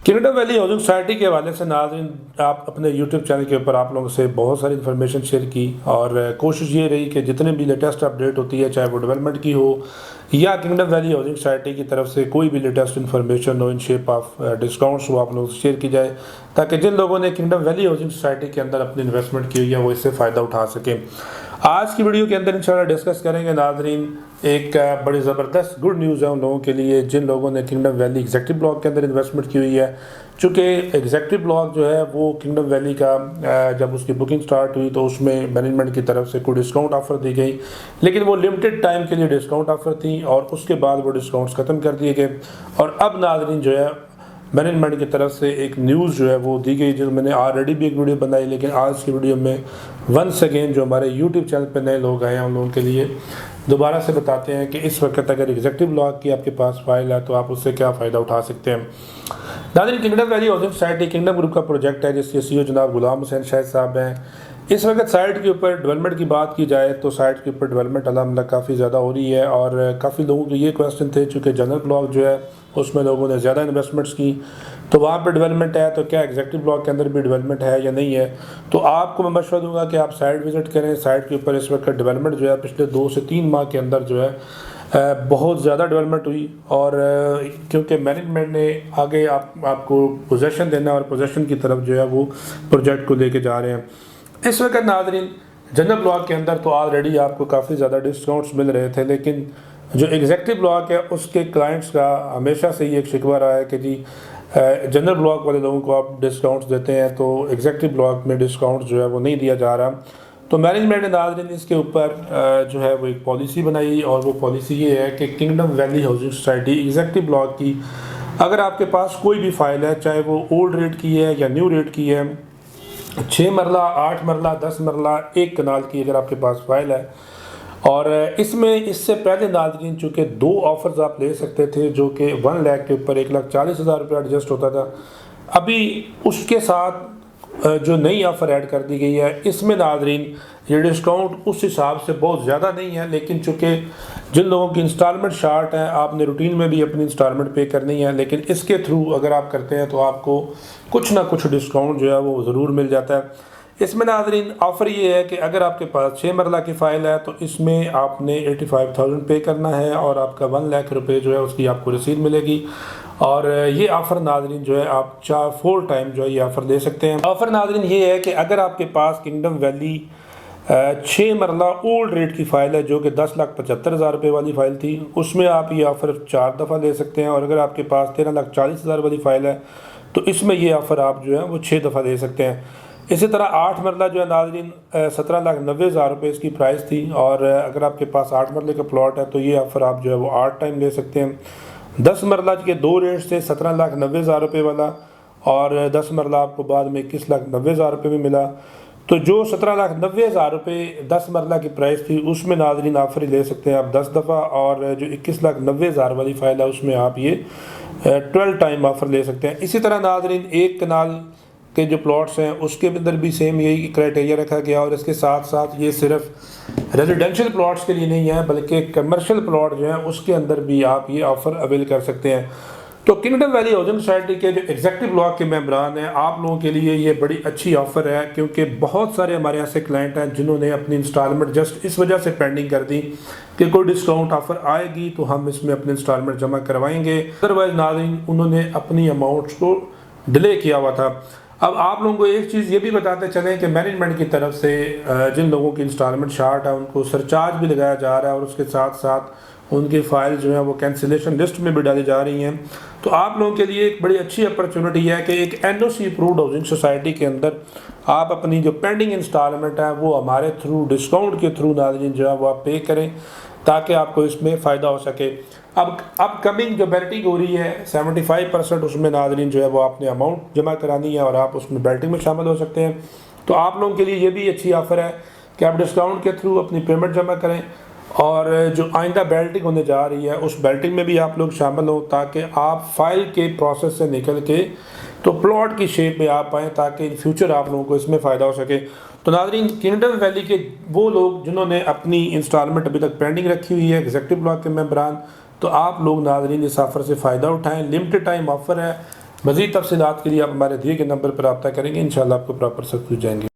Kingdom valley housing society کے حوالے سے ناظرین آپ اپنے یوٹیوب چینل کے اوپر آپ لوگوں سے بہت ساری انفارمیشن شیئر کی اور کوشش یہ رہی کہ جتنے بھی لیٹسٹ اپڈیٹ ہوتی ہے چاہے وہ ڈیولپمنٹ کی ہو یا کنگڈم ویلی ہاؤسنگ سوسائٹی کی طرف سے کوئی بھی latest information who in shape of discounts وہ آپ لوگوں سے شیئر کی جائے تاکہ جن لوگوں نے کنگڈم ویلی ہاؤسنگ سوسائٹی کے اندر اپنی انویسٹمنٹ کی ہوئی ہے وہ اس سے فائدہ اٹھا سکیں۔ آج کی ویڈیو کے اندر انشاءاللہ ڈسکس کریں گے ناظرین ایک بڑی زبردست گڈ نیوز ہے ان لوگوں کے لیے جن لوگوں نے کنگڈم ویلی ایگزیکٹو بلاک کے اندر انویسٹمنٹ کی ہوئی ہے، چونکہ ایگزیکٹو بلاک جو ہے وہ کنگڈم ویلی کا جب اس کی بکنگ سٹارٹ ہوئی تو اس میں مینجمنٹ کی طرف سے کوئی ڈسکاؤنٹ آفر دی گئی، لیکن وہ لمیٹڈ ٹائم کے لیے ڈسکاؤنٹ آفر تھی اور اس کے بعد وہ ڈسکاؤنٹس ختم کر دیے گئے۔ اور اب ناظرین جو ہے مینجمنٹ کی طرف سے ایک نیوز جو ہے وہ دی گئی جو میں نے آلریڈی بھی ایک ویڈیو بنائی، لیکن آج کی ویڈیو میں ونس اگین جو ہمارے یوٹیوب چینل پہ نئے لوگ آئے ہیں ان لوگوں کے لیے دوبارہ سے بتاتے ہیں کہ اس وقت اگر ایگزیکٹو بلاک کی آپ کے پاس فائل ہے تو آپ اس سے کیا فائدہ اٹھا سکتے ہیں۔ ناظرین kingdom valley housing society kingdom group کا پروجیکٹ ہے جس کے سی او جناب غلام حسین شاہد صاحب ہیں۔ اس وقت سائٹ کے اوپر ڈیولپمنٹ کی بات کی جائے تو سائٹ کے اوپر ڈیولپمنٹ الحمدللہ کافی زیادہ ہو رہی ہے اور کافی لوگوں کے یہ کویسچن تھے چونکہ جنرل بلاک جو ہے اس میں لوگوں نے زیادہ انویسٹمنٹس کی تو وہاں پہ ڈیولپمنٹ ہے تو کیا ایگزیکٹو بلاک کے اندر بھی ڈیولپمنٹ ہے یا نہیں ہے، تو آپ کو میں مشورہ دوں گا کہ آپ سائٹ وزٹ کریں۔ سائٹ کے اوپر اس وقت ڈیولپمنٹ جو ہے پچھلے 2 سے 3 ماہ کے اندر جو ہے بہت زیادہ ڈیولپمنٹ ہوئی اور کیونکہ مینجمنٹ نے آگے آپ کو پوزیشن دینا اور پوزیشن کی طرف جو ہے وہ پروجیکٹ کو لے کے جا رہے ہیں۔ اس وقت ناظرین جنرل بلاک کے اندر تو آلریڈی آپ کو کافی زیادہ ڈسکاؤنٹس مل رہے تھے، لیکن جو ایگزیکٹو بلاک ہے اس کے کلائنٹس کا ہمیشہ سے یہ ایک شکوہ رہا ہے کہ جی جنرل بلاک والے لوگوں کو آپ ڈسکاؤنٹس دیتے ہیں تو ایگزیکٹو بلاک میں ڈسکاؤنٹس جو ہے وہ نہیں دیا جا رہا۔ تو مینجمنٹ نے ناظرین اس کے اوپر جو ہے وہ ایک پالیسی بنائی اور وہ پالیسی یہ ہے کہ kingdom valley housing society executive block کی اگر آپ کے پاس کوئی بھی فائل ہے چاہے وہ اولڈ ریٹ کی ہے یا نیو ریٹ کی ہے، 6 مرلہ 8 مرلہ 10 مرلہ 1 کنال کی اگر آپ کے پاس فائل ہے اور اس میں اس سے پہلے ناظرین چونکہ 2 آفرز آپ لے سکتے تھے جو کہ 1 لاکھ کے اوپر 1,40,000 روپے ایڈجسٹ ہوتا تھا، ابھی اس کے ساتھ جو نئی آفر ایڈ کر دی گئی ہے اس میں ناظرین یہ ڈسکاؤنٹ اس حساب سے بہت زیادہ نہیں ہے، لیکن چونکہ جن لوگوں کی انسٹالمنٹ شارٹ ہیں آپ نے روٹین میں بھی اپنی انسٹالمنٹ پے کرنی ہے، لیکن اس کے تھرو اگر آپ کرتے ہیں تو آپ کو کچھ نہ کچھ ڈسکاؤنٹ جو ہے وہ ضرور مل جاتا ہے۔ اس میں ناظرین آفر یہ ہے کہ اگر آپ کے پاس 6 مرلہ کی فائل ہے تو اس میں آپ نے 85,000 پے کرنا ہے اور آپ کا 1 لاکھ روپے جو ہے اس کی آپ کو رسید ملے گی اور یہ آفر ناظرین جو ہے آپ 4 ٹائم جو ہے یہ آفر لے سکتے ہیں۔ آفر ناظرین یہ ہے کہ اگر آپ کے پاس کنگڈم ویلی 6 مرلہ اولڈ ریٹ کی فائل ہے جو کہ 10,75,000 روپے والی فائل تھی اس میں آپ یہ آفر 4 دفعہ لے سکتے ہیں، اور اگر آپ کے پاس 13,40,000 والی فائل ہے تو اس میں یہ آفر آپ جو ہے وہ 6 دفعہ لے سکتے ہیں۔ اسی طرح 8 مرلہ جو ہے ناظرین 17,90,000 روپے اس کی پرائس تھی، اور اگر آپ کے پاس 8 مرلے کا پلاٹ ہے تو یہ آفر آپ جو ہے وہ 8 ٹائم لے سکتے ہیں۔ 10 مرلہ کے 2 ریٹ سے 17,90,000 روپے والا اور 10 مرلہ آپ کو بعد میں 21,90,000 روپے میں ملا، تو جو 17,90,000 روپے 10 مرلہ کی پرائس تھی اس میں ناظرین آفر ہی لے سکتے ہیں آپ 10 دفعہ، اور جو 21,90,000 والی فائل ہے اس میں آپ یہ 12 ٹائم آفر لے سکتے ہیں۔ اسی طرح ناظرین 1 کنال کے جو پلاٹس ہیں اس کے اندر بھی سیم یہی کرائٹیریا رکھا گیا، اور اس کے ساتھ ساتھ یہ صرف ریزیڈینشل پلاٹس کے لیے نہیں ہے بلکہ کمرشل پلاٹ جو ہیں اس کے اندر بھی آپ یہ آفر اویل کر سکتے ہیں۔ تو کنگڈم ویلی ہاؤسنگ سوسائٹی کے جو ایگزیکٹو بلاک کے ممبران ہیں آپ لوگوں کے لیے یہ بڑی اچھی آفر ہے، کیونکہ بہت سارے ہمارے ایسے کلائنٹ ہیں جنہوں نے اپنی انسٹالمنٹ جسٹ اس وجہ سے پینڈنگ کر دی کہ کوئی ڈسکاؤنٹ آفر آئے گی تو ہم اس میں اپنی انسٹالمنٹ جمع کروائیں گے، ادروائز ناظرین انہوں نے اپنی اماؤنٹس کو ڈیلے کیا ہوا تھا۔ اب آپ لوگوں کو ایک چیز یہ بھی بتاتے چلیں کہ مینجمنٹ کی طرف سے جن لوگوں کی انسٹالمنٹ شارٹ ہے ان کو سرچارج بھی لگایا جا رہا ہے، اور اس کے ساتھ ساتھ ان کی فائل جو ہیں وہ کینسلیشن لسٹ میں بھی ڈالی جا رہی ہیں۔ تو آپ لوگوں کے لیے ایک بڑی اچھی اپرچونٹی ہے کہ ایک NOC اپرووڈ ہاؤسنگ سوسائٹی کے اندر آپ اپنی جو پینڈنگ انسٹالمنٹ ہیں وہ ہمارے تھرو ڈسکاؤنٹ کے تھرو ناظرین جو ہے وہ آپ پے کریں تاکہ آپ کو اس میں فائدہ ہو سکے۔ اب کمنگ جو بیلٹنگ ہو رہی ہے 75% اس میں ناظرین جو ہے وہ آپ نے اماؤنٹ جمع کرانی ہے اور آپ اس میں بیلٹنگ میں شامل ہو سکتے ہیں۔ تو آپ لوگوں کے لیے یہ بھی اچھی آفر ہے کہ آپ ڈسکاؤنٹ کے تھرو اپنی پیمنٹ جمع کریں، اور جو آئندہ بیلٹنگ ہونے جا رہی ہے اس بیلٹنگ میں بھی آپ لوگ شامل ہوں تاکہ آپ فائل کے پروسیس سے نکل کے تو پلاٹ کی شیپ میں آپ آئیں تاکہ ان فیوچر آپ لوگوں کو اس میں فائدہ ہو سکے۔ تو ناظرین کنگڈم ویلی کے وہ لوگ جنہوں نے اپنی انسٹالمنٹ ابھی تک پینڈنگ رکھی ہوئی ہے ایگزیکٹو بلاک کے ممبران، تو آپ لوگ ناظرین اس آفر سے فائدہ اٹھائیں، لمیٹڈ ٹائم آفر ہے، مزید تفصیلات کے لیے آپ ہمارے دیے گئے نمبر پر رابطہ کریں گے، انشاءاللہ آپ کو پراپر سب کچھ جائیں گے۔